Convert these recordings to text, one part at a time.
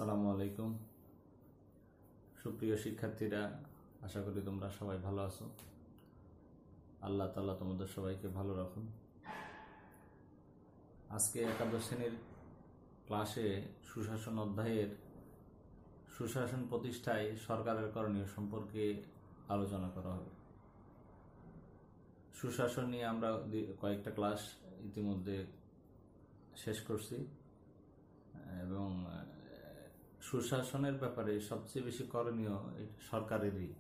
আসসালামু আলাইকুম সুপ্রিয় শিক্ষার্থীরা, আশা করি তোমরা সবাই ভালো আছো। আল্লাহ তাআলা তোমাদের সবাইকে ভালো রাখুন। আজকে একাদশ শ্রেণীর ক্লাসে সুশাসন অধ্যায়ের সুশাসন প্রতিষ্ঠায় সরকারের করণীয় সম্পর্কে আলোচনা করা হবে। সুশাসন নিয়ে আমরা কয়েকটা ক্লাস ইতিমধ্যে শেষ করছি এবং সুশাসনের ব্যাপারে সবচেয়ে বেশি করণীয় সরকারেরই।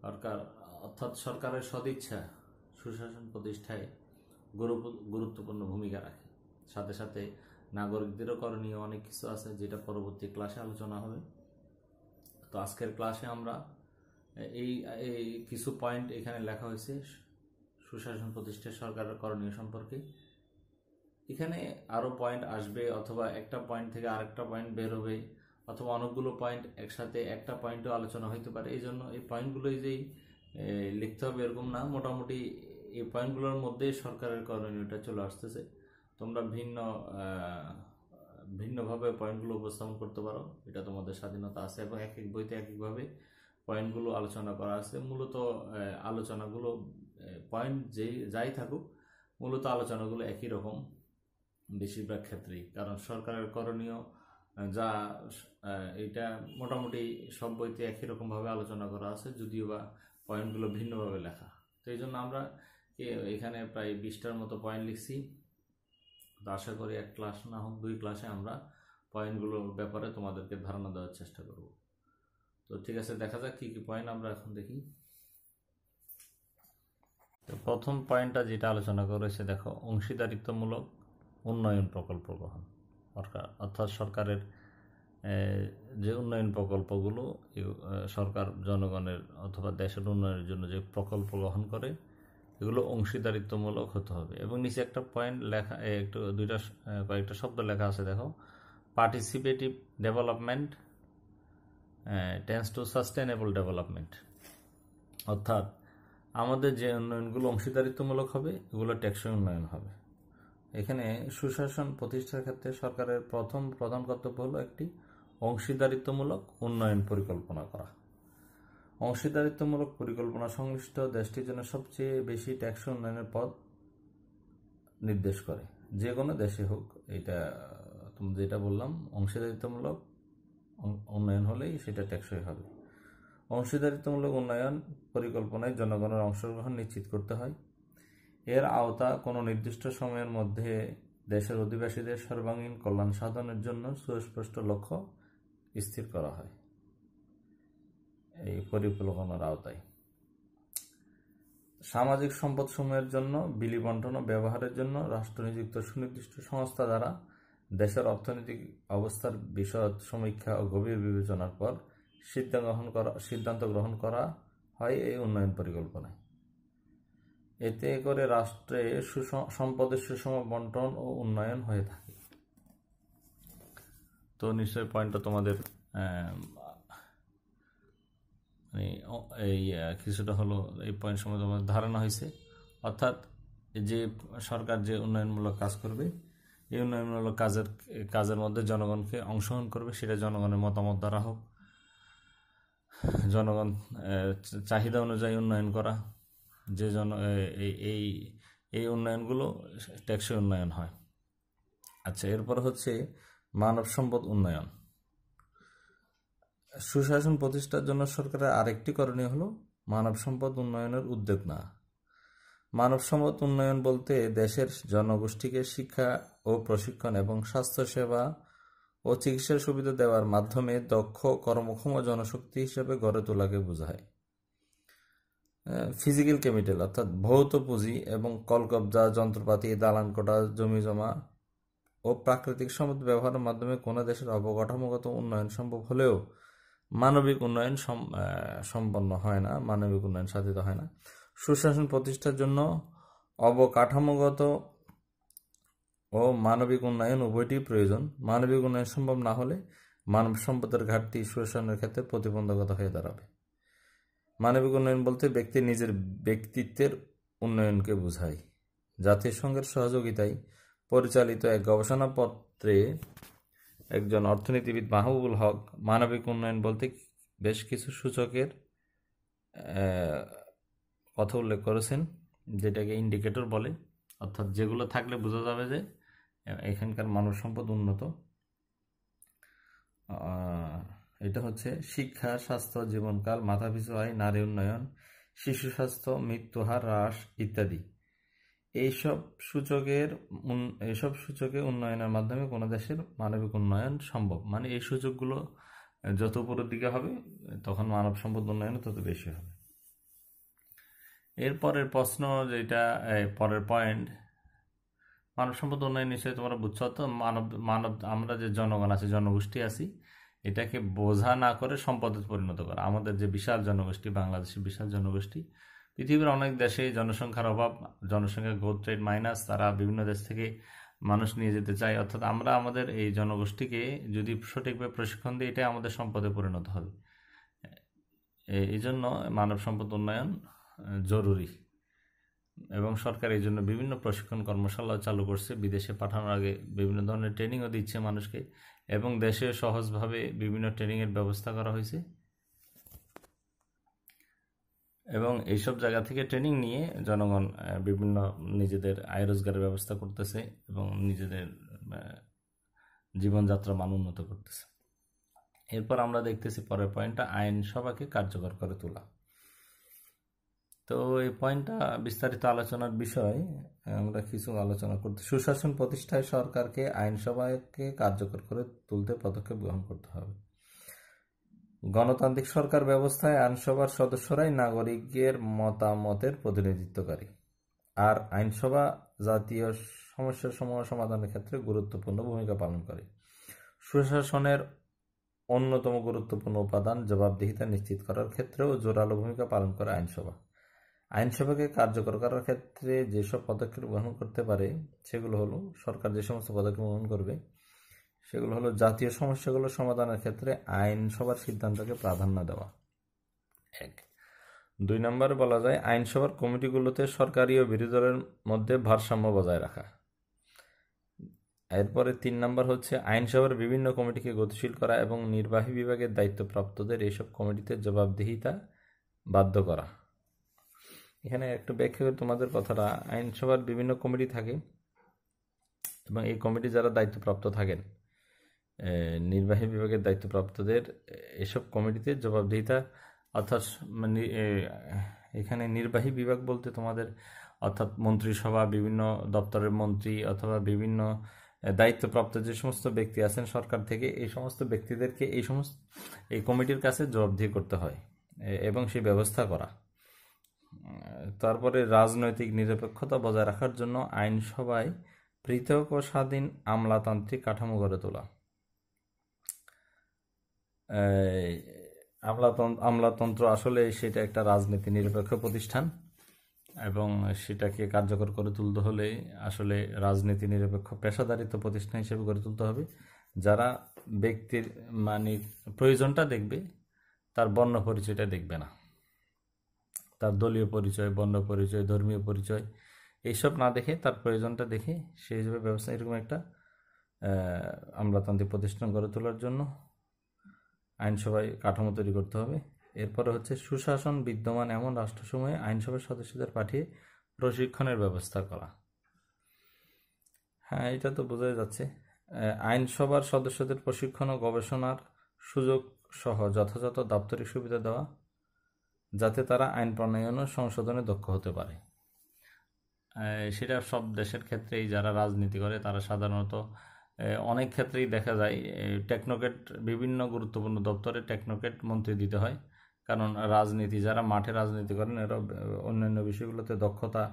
অর্থাৎ সরকারের সদিচ্ছা সুশাসন প্রতিষ্ঠায় গুরুত্বপূর্ণ ভূমিকা রাখে। সাথে সাথে নাগরিকদেরও করণীয় অনেক কিছু আছে, যেটা পরবর্তী ক্লাসে আলোচনা হবে। তো আজকের ক্লাসে আমরা এই কিছু পয়েন্ট এখানে লেখা হয়েছে সুশাসন প্রতিষ্ঠায় সরকারের করণীয় সম্পর্কে। এখানে আরও পয়েন্ট আসবে, অথবা একটা পয়েন্ট থেকে আরেকটা পয়েন্ট বের হবে, অথবা অনেকগুলো পয়েন্ট একসাথে একটা পয়েন্টও আলোচনা হইতে পারে। এই জন্য এই পয়েন্টগুলোই যেই লিখতে হবে এরকম না, মোটামুটি এই পয়েন্টগুলোর মধ্যে সরকারের করণীয়টা চলে আসতেছে। তোমরা ভিন্নভাবে পয়েন্টগুলো উপস্থাপন করতে পারো, এটা তোমাদের স্বাধীনতা আছে, এবং এক এক বইতে এক একভাবে পয়েন্টগুলো আলোচনা করা আছে। মূলত আলোচনাগুলো পয়েন্ট যাই থাকুক, মূলত আলোচনাগুলো একই রকম বেশিরভাগ ক্ষেত্রেই, কারণ সরকারের করণীয় যা এটা মোটামুটি সব বইতে একই রকমভাবে আলোচনা করা আছে, যদিও বা পয়েন্টগুলো ভিন্নভাবে লেখা। তো এই জন্য আমরা এখানে প্রায় 20টার মতো পয়েন্ট লিখছি। তো আশা করি এক ক্লাস না হোক 2 ক্লাসে আমরা পয়েন্টগুলোর ব্যাপারে তোমাদেরকে ধারণা দেওয়ার চেষ্টা করব। তো ঠিক আছে, দেখা যাক কি কি পয়েন্ট আমরা এখন দেখি। তো প্রথম পয়েন্টটা যেটা আলোচনা করেছে, দেখো, অংশীদারিত্বমূলক উন্নয়ন প্রকল্প গ্রহণ। অর্থাৎ সরকারের যে উন্নয়ন প্রকল্পগুলো সরকার জনগণের অথবা দেশের উন্নয়নের জন্য যে প্রকল্প গ্রহণ করে, এগুলো অংশীদারিত্বমূলক হতে হবে। এবং নিচে একটা পয়েন্ট লেখা, কয়েকটা শব্দ লেখা আছে, দেখো, participative development tends to sustainable development. অর্থাৎ আমাদের যে উন্নয়নগুলো অংশীদারিত্বমূলক হবে, এগুলো টেকসই উন্নয়ন হবে। এখানে সুশাসন প্রতিষ্ঠার ক্ষেত্রে সরকারের প্রধান কর্তব্য হলো একটি অংশীদারিত্বমূলক উন্নয়ন পরিকল্পনা করা। অংশীদারিত্বমূলক পরিকল্পনা সংশ্লিষ্ট দেশটির জন্য সবচেয়ে বেশি টেকসই উন্নয়নের পথ নির্দেশ করে, যে কোনো দেশে হোক। এটা তুমি যেটা বললাম, অংশীদারিত্বমূলক উন্নয়ন হলেই সেটা টেকসই হবে। অংশীদারিত্বমূলক উন্নয়ন পরিকল্পনায় জনগণের অংশগ্রহণ নিশ্চিত করতে হয়। এর আওতা কোনো নির্দিষ্ট সময়ের মধ্যে দেশের অধিবাসীদের সর্বাঙ্গীন কল্যাণ সাধনের জন্য সুস্পষ্ট লক্ষ্য স্থির করা হয় এই পরিকল্পনার আওতায়। সামাজিক সম্পদসমূহের জন্য বিলি বণ্টন ও ব্যবহারের জন্য রাষ্ট্র নিযুক্ত সুনির্দিষ্ট সংস্থা দ্বারা দেশের অর্থনৈতিক অবস্থার বিশদ সমীক্ষা ও গভীর বিবেচনার পর সিদ্ধান্ত গ্রহণ করা হয় এই উন্নয়ন পরিকল্পনায়। এতে করে রাষ্ট্রে সম্পদের সুষম বণ্টন ও উন্নয়ন হয়ে থাকে। তো নিশ্চয় পয়েন্টটা তোমাদের এই কিছুটা হলো এই পয়েন্ট সম্বন্ধে তোমাদের ধারণা হয়েছে। অর্থাৎ যে সরকার যে উন্নয়নমূলক কাজ করবে, এই উন্নয়নমূলক কাজের মধ্যে জনগণকে অংশগ্রহণ করবে, সেটা জনগণের মতামত দ্বারা হোক, জনগণ চাহিদা অনুযায়ী উন্নয়ন করা, যে এই উন্নয়নগুলো টেকসই উন্নয়ন হয়। আচ্ছা, এরপর হচ্ছে মানব সম্পদ উন্নয়ন। সুশাসন প্রতিষ্ঠার জন্য সরকারের আরেকটি করণীয় হলো মানব সম্পদ উন্নয়নের উদ্যোগ নেওয়া। মানব সম্পদ উন্নয়ন বলতে দেশের জনগোষ্ঠীকে শিক্ষা ও প্রশিক্ষণ এবং স্বাস্থ্যসেবা ও চিকিৎসার সুবিধা দেওয়ার মাধ্যমে দক্ষ কর্মক্ষম জনশক্তি হিসেবে গড়ে তোলাকে বোঝায়। ফিজিক্যাল ক্যাপিটাল অর্থাৎ ভৌত পুঁজি এবং কলকবজা, যন্ত্রপাতি, দালান কোঠা, জমি জমা ও প্রাকৃতিক সম্পদ ব্যবহারের মাধ্যমে কোনো দেশের অবকাঠামোগত উন্নয়ন সম্ভব হলেও মানবিক উন্নয়ন সম্পন্ন হয় না, মানবিক উন্নয়ন সাধিত হয় না। সুশাসন প্রতিষ্ঠার জন্য অবকাঠামোগত ও মানবিক উন্নয়ন উভয়টি প্রয়োজন। মানবিক উন্নয়ন সম্ভব না হলে মানব সম্পদের ঘাটতি সুশাসনের ক্ষেত্রে প্রতিবন্ধকতা হয়ে দাঁড়াবে। মানবিক উন্নয়ন বলতে ব্যক্তির নিজের ব্যক্তিত্বের উন্নয়নকে বোঝায়। জাতিসংঘের সহযোগিতায় পরিচালিত এক গবেষণাপত্রে একজন অর্থনীতিবিদ মাহবুবুল হক মানবিক উন্নয়ন বলতে বেশ কিছু সূচকের কথা উল্লেখ করেছেন, যেটাকে ইন্ডিকেটর বলে, অর্থাৎ যেগুলো থাকলে বোঝা যাবে যে এখানকার মানব সম্পদ উন্নত। এটা হচ্ছে শিক্ষা, স্বাস্থ্য, জীবনকাল, মাথাপিছু আয়, নারী উন্নয়ন, শিশু স্বাস্থ্য, মৃত্যুহার হ্রাস ইত্যাদি। এইসব সূচকে উন্নয়নের মাধ্যমে কোনো দেশের মানবিক উন্নয়ন সম্ভব। মানে এই সূচকগুলো যত উপরের দিকে হবে তখন মানব সম্পদ উন্নয়ন তত বেশি হবে। এরপরের প্রশ্ন, যেটা পরের পয়েন্ট, মানব সম্পদ উন্নয়ন নিশ্চয়ই তোমরা বুঝছো। তো মানব আমরা যে জনগণ আছে, জনগোষ্ঠী আছি, এটাকে বোঝা না করে সম্পদে পরিণত করা। আমাদের যে বিশাল জনগোষ্ঠী, বাংলাদেশের বিশাল জনগোষ্ঠী, পৃথিবীর অনেক দেশে জনসংখ্যার অভাব, জনসংখ্যা গ্রোথ রেট মাইনাস, তারা বিভিন্ন দেশ থেকে মানুষ নিয়ে যেতে চায়। অর্থাৎ আমরা আমাদের এই জনগোষ্ঠীকে যদি সঠিকভাবে প্রশিক্ষণ দিই, এটাই আমাদের সম্পদে পরিণত হবে। এই জন্য মানব সম্পদ উন্নয়ন জরুরি, এবং সরকার এই জন্য বিভিন্ন প্রশিক্ষণ কর্মশালা চালু করছে। বিদেশে পাঠানোর আগে বিভিন্ন ধরনের ট্রেনিংও দিচ্ছে মানুষকে, এবং দেশে সহজভাবে বিভিন্ন ট্রেনিংয়ের ব্যবস্থা করা হয়েছে। এবং এইসব জায়গা থেকে ট্রেনিং নিয়ে জনগণ বিভিন্ন নিজেদের আয় রোজগারের ব্যবস্থা করতেছে এবং নিজেদের জীবনযাত্রা মান উন্নত করতেছে। এরপর আমরা দেখতেছি পরের পয়েন্টটা, আইনসভাকে কার্যকর করে তোলা। তো এই পয়েন্টটা বিস্তারিত আলোচনার বিষয়, আমরা কিছু আলোচনা করতে। সুশাসন প্রতিষ্ঠায় সরকারকে আইনসভাকে কার্যকর করে তুলতে পদক্ষেপ গ্রহণ করতে হবে। গণতান্ত্রিক সরকার ব্যবস্থায় আইনসভার সদস্যরাই নাগরিকের মতামতের প্রতিনিধিত্বকারী, আর আইনসভা জাতীয় সমস্যাসমূহ সমাধানের ক্ষেত্রে গুরুত্বপূর্ণ ভূমিকা পালন করে। সুশাসনের অন্যতম গুরুত্বপূর্ণ উপাদান জবাবদিহিতা নিশ্চিত করার ক্ষেত্রেও জোরালো ভূমিকা পালন করে আইনসভা। আইনসভাকে কার্যকর করার ক্ষেত্রে যেসব পদক্ষেপ গ্রহণ করতে পারে সেগুলো হলো, সরকার যে সমস্ত পদক্ষেপ গ্রহণ করবে সেগুলো হলো, জাতীয় সমস্যাগুলো সমাধানের ক্ষেত্রে আইনসভার সিদ্ধান্তকে প্রাধান্য দেওয়া। 1। 2 নম্বরে বলা যায় আইনসভার কমিটিগুলোতে সরকারি ও বিরোধী দলের মধ্যে ভারসাম্য বজায় রাখা। এরপরে 3 নম্বর হচ্ছে আইনসভার বিভিন্ন কমিটিকে গতিশীল করা এবং নির্বাহী বিভাগের দায়িত্বপ্রাপ্তদের এইসব কমিটিতে জবাবদিহিতা বাধ্য করা। এখানে একটু ব্যাখ্যা করে তোমাদের কথাটা, আইনসভার বিভিন্ন কমিটি থাকে এবং এই কমিটি যারা দায়িত্বপ্রাপ্ত থাকেন, নির্বাহী বিভাগের দায়িত্বপ্রাপ্তদের এসব কমিটিতে জবাবদিহিতা, অর্থাৎ এখানে নির্বাহী বিভাগ বলতে তোমাদের অর্থাৎ মন্ত্রিসভা, বিভিন্ন দপ্তরের মন্ত্রী অথবা বিভিন্ন দায়িত্বপ্রাপ্ত যে সমস্ত ব্যক্তি আছেন সরকার থেকে, এই সমস্ত ব্যক্তিদেরকে এই কমিটির কাছে জবাবদিহি করতে হয় এবং সেই ব্যবস্থা করা। তারপরে রাজনৈতিক নিরপেক্ষতা বজায় রাখার জন্য আইনসভায় পৃথক ও স্বাধীন আমলাতান্ত্রিক কাঠামো গড়ে তোলা। আমলাতন্ত্র আসলে সেটা একটা রাজনীতি নিরপেক্ষ প্রতিষ্ঠান, এবং সেটাকে কার্যকর করে তুলতে হলে আসলে রাজনীতি নিরপেক্ষ পেশাদারিত্ব প্রতিষ্ঠান হিসেবে গড়ে তুলতে হবে, যারা ব্যক্তির মানে প্রয়োজনটা দেখবে, তার বর্ণ পরিচয়টা দেখবে না, তার দলীয় পরিচয়, বর্ণ পরিচয়, ধর্মীয় পরিচয় এইসব না দেখে তার প্রয়োজনটা দেখে সেই হিসেবে ব্যবস্থা, এরকম একটা আমলাতান্ত্রিক প্রতিষ্ঠান গড়ে তোলার জন্য আইনসভায় কাঠামো তৈরি করতে হবে। এরপরে হচ্ছে সুশাসন বিদ্যমান এমন রাষ্ট্রসমূহে আইনসভার সদস্যদের পাঠিয়ে প্রশিক্ষণের ব্যবস্থা করা। হ্যাঁ, এটা তো বোঝাই যাচ্ছে। আইনসভার সদস্যদের প্রশিক্ষণ ও গবেষণার সুযোগ সহ যথাযথ দাপ্তরিক সুবিধা দেওয়া, যাতে তারা আইন প্রণয়ন ও সংশোধনে দক্ষ হতে পারে। সেটা সব দেশের ক্ষেত্রেই যারা রাজনীতি করে তারা সাধারণত অনেক ক্ষেত্রেই দেখা যায় টেকনোক্রেট, বিভিন্ন গুরুত্বপূর্ণ দপ্তরে টেকনোক্রেট মন্ত্রী দিতে হয়, কারণ যারা মাঠে রাজনীতি করেন এরা অন্যান্য বিষয়গুলোতে দক্ষতা,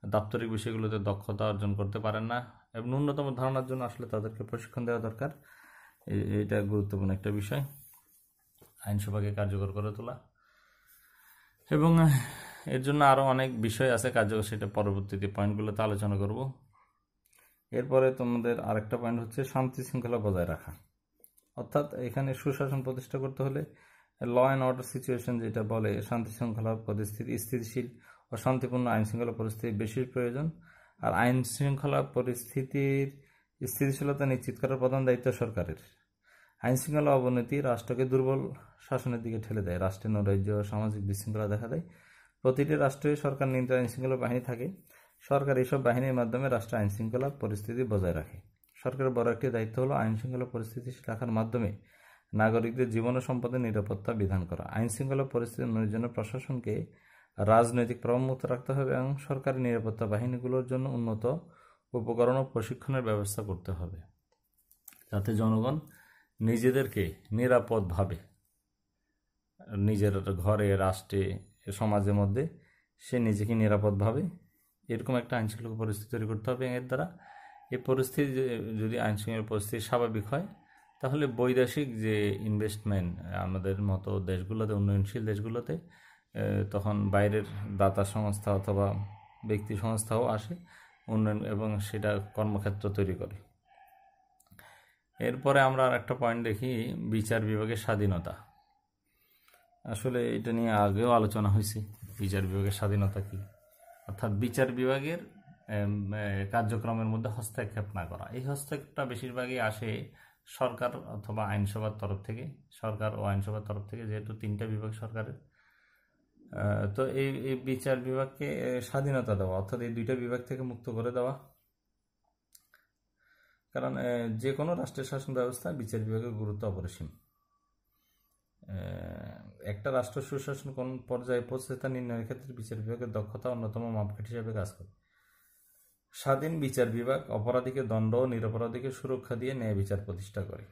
দাপ্তরিক বিষয়গুলোতে দক্ষতা অর্জন করতে পারেন না, এবং ন্যূনতম ধারণার জন্য আসলে তাদেরকে প্রশিক্ষণ দেওয়া দরকার। এটা গুরুত্বপূর্ণ একটা বিষয়, আইনসভাকে কার্যকর করে তোলা। এবং এর জন্য আরও অনেক বিষয় আছে কার্যকর, সেটা পরবর্তীতে পয়েন্টগুলোতে আলোচনা করব। এরপরে তোমাদের আরেকটা পয়েন্ট হচ্ছে শান্তি শৃঙ্খলা বজায় রাখা, অর্থাৎ এখানে সুশাসন প্রতিষ্ঠা করতে হলে ল অ্যান্ড অর্ডার সিচুয়েশন যেটা বলে, শান্তি শৃঙ্খলা পরিস্থিতি স্থিতিশীল ও শান্তিপূর্ণ আইন শৃঙ্খলা পরিস্থিতি বেশি প্রয়োজন। আর আইন শৃঙ্খলা পরিস্থিতির স্থিতিশীলতা নিশ্চিত করার প্রধান দায়িত্ব সরকারের। আইনশৃঙ্খলা অবনতি রাষ্ট্রকে দুর্বল শাসনের দিকে ঠেলে দেয়, রাষ্ট্রের নৈরাজ্য ও সামাজিক বিশৃঙ্খলা দেখা দেয়। প্রতিটি রাষ্ট্রে সরকার নিয়ন্ত্রিত আইনশৃঙ্খলা বাহিনী থাকে। সরকার এইসব বাহিনীর মাধ্যমে রাষ্ট্রের আইনশৃঙ্খলা পরিস্থিতি বজায় রাখে। সরকারের বড় একটি দায়িত্ব হলো আইনশৃঙ্খলা পরিস্থিতি রাখার মাধ্যমে নাগরিকদের জীবন ও সম্পদের নিরাপত্তা বিধান করা। আইনশৃঙ্খলা পরিস্থিতি উন্নয়নের জন্য প্রশাসনকে রাজনৈতিক প্রভাবমুক্ত রাখতে হবে এবং সরকারি নিরাপত্তা বাহিনীগুলোর জন্য উন্নত উপকরণ ও প্রশিক্ষণের ব্যবস্থা করতে হবে, যাতে জনগণ নিজেদেরকে নিরাপদভাবে নিজের ঘরে, রাষ্ট্রে, সমাজের মধ্যে সে নিজেকে নিরাপদভাবে এরকম একটা আইনশৃঙ্খলা পরিস্থিতি তৈরি করতে হবে। এর দ্বারা এই পরিস্থিতি যদি আইনশৃঙ্খলা পরিস্থিতি স্বাভাবিক হয়, তাহলে বৈদেশিক যে ইনভেস্টমেন্ট আমাদের মতো দেশগুলোতে, উন্নয়নশীল দেশগুলোতে, তখন বাইরের দাতা সংস্থা অথবা ব্যক্তি সংস্থাও আসে উন্নয়ন এবং সেটা কর্মক্ষেত্র তৈরি করে। এরপরে আমরা আর একটা পয়েন্ট দেখি, বিচার বিভাগের স্বাধীনতা। আসলে এটা নিয়ে আগেও আলোচনা হয়েছে, বিচার বিভাগের স্বাধীনতা কি, অর্থাৎ বিচার বিভাগের কার্যক্রমের মধ্যে হস্তক্ষেপ না করা। এই হস্তক্ষেপটা বেশিরভাগই আসে সরকার অথবা আইনসভার তরফ থেকে, সরকার ও আইনসভার তরফ থেকে, যেহেতু তিনটা বিভাগ সরকারের। তো এই বিচার বিভাগকে স্বাধীনতা দেওয়া, অর্থাৎ এই দুইটা বিভাগ থেকে মুক্ত করে দেওয়া। কারণ যে কোনো রাষ্ট্রের শাসন ব্যবস্থা বিচার বিভাগের গুরুত্ব অপরিসীম। একটা রাষ্ট্র সুশাসন কোন পর্যায়ে পৌঁছে তা নির্ণয়ের ক্ষেত্রে বিচার বিভাগের দক্ষতা অন্যতম মাপকাঠি হিসেবে কাজ করে। স্বাধীন বিচার বিভাগ অপরাধীকে দণ্ড ও নিরপরাধীকে সুরক্ষা দিয়ে ন্যায় বিচার প্রতিষ্ঠা করে।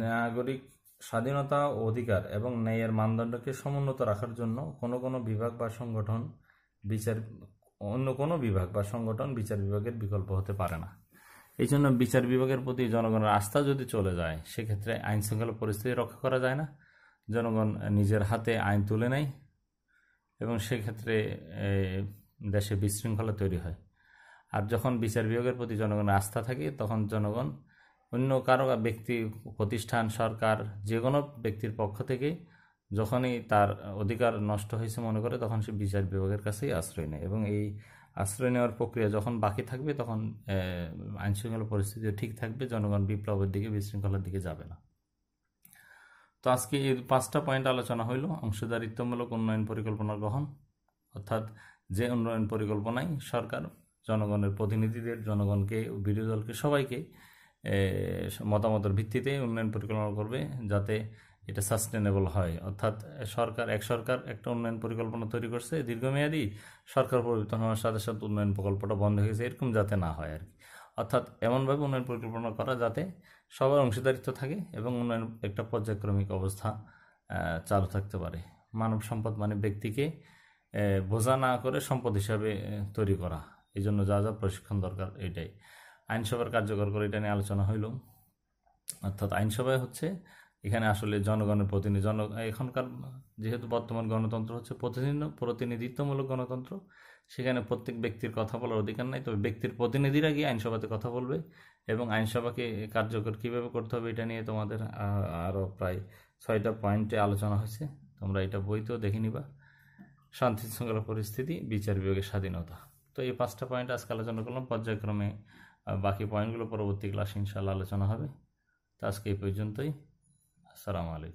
নাগরিক স্বাধীনতা ও অধিকার এবং ন্যায়ের মানদণ্ডকে সমুন্নত রাখার জন্য কোনো বিভাগ বা সংগঠন অন্য কোনো বিভাগ বা সংগঠন বিচার বিভাগের বিকল্প হতে পারে না। এই জন্য বিচার বিভাগের প্রতি জনগণের আস্থা যদি চলে যায়, সেক্ষেত্রে আইন শৃঙ্খলা পরিস্থিতি রক্ষা করা যায় না, জনগণ নিজের হাতে আইন তুলে নেয় এবং সেক্ষেত্রে দেশে বিশৃঙ্খলা তৈরি হয়। আর যখন বিচার বিভাগের প্রতি জনগণের আস্থা থাকে, তখন জনগণ অন্য কারো, ব্যক্তি, প্রতিষ্ঠান, সরকার, যে কোনো ব্যক্তির পক্ষ থেকে যখনই তার অধিকার নষ্ট হয়েছে মনে করে, তখন সে বিচার বিভাগের কাছেই আশ্রয় নেয় এবং এই আশ্রয় নেওয়ার প্রক্রিয়া যখন বাকি থাকবে, তখন আইনশৃঙ্খলা পরিস্থিতি ঠিক থাকবে, জনগণ বিপ্লবের দিকে, বিশৃঙ্খলার দিকে যাবে না। তো আজকে এই 5টা পয়েন্ট আলোচনা হইল। অংশীদারিত্বমূলক উন্নয়ন পরিকল্পনা গ্রহণ, অর্থাৎ যে উন্নয়ন পরিকল্পনায় সরকার জনগণের প্রতিনিধিদের, জনগণকে, বিরোধী দলকে, সবাইকে মতামতের ভিত্তিতে উন্নয়ন পরিকল্পনা করবে, যাতে এটা সাস্টেনেবল হয়। অর্থাৎ এক সরকার একটা উন্নয়ন পরিকল্পনা তৈরি করছে দীর্ঘমেয়াদী, সরকার পরিবর্তন হওয়ার সাথে সাথে উন্নয়ন প্রকল্পটা বন্ধ হয়ে গেছে, এরকম যাতে না হয় আর কি। অর্থাৎ এমনভাবে উন্নয়ন পরিকল্পনা করা যাতে সবার অংশীদারিত্ব থাকে এবং উন্নয়ন একটা পর্যায়ক্রমিক অবস্থা চালু থাকতে পারে। মানব সম্পদ মানে ব্যক্তিকে বোঝা না করে সম্পদ হিসাবে তৈরি করা, এই জন্য যা যা প্রশিক্ষণ দরকার এটাই। আইনসভার কার্যকর করে এটা নিয়ে আলোচনা হইল। অর্থাৎ আইনসভায় হচ্ছে এখানে আসলে জনগণের প্রতিনিধি, এখনকার যেহেতু বর্তমান গণতন্ত্র হচ্ছে প্রতিনিধিত্বমূলক গণতন্ত্র, সেখানে প্রত্যেক ব্যক্তির কথা বলার অধিকার নাই, তবে ব্যক্তির প্রতিনিধিরা গিয়ে আইনসভাতে কথা বলবে এবং আইনসভাকে কার্যকর কীভাবে করতে হবে এটা নিয়ে তোমাদের আরও প্রায় 6টা পয়েন্টে আলোচনা হয়েছে। তোমরা এটা বইতেও দেখে নিবা। শান্তি শৃঙ্খলা পরিস্থিতি, বিচার বিভাগের স্বাধীনতা। তো এই 5টা পয়েন্ট আজকে আলোচনা করলাম। পর্যায়ক্রমে বাকি পয়েন্টগুলো পরবর্তী ক্লাসে ইনশাআল্লাহ আলোচনা হবে। তো আজকে এই পর্যন্তই। আসসালামু আলাইকুম।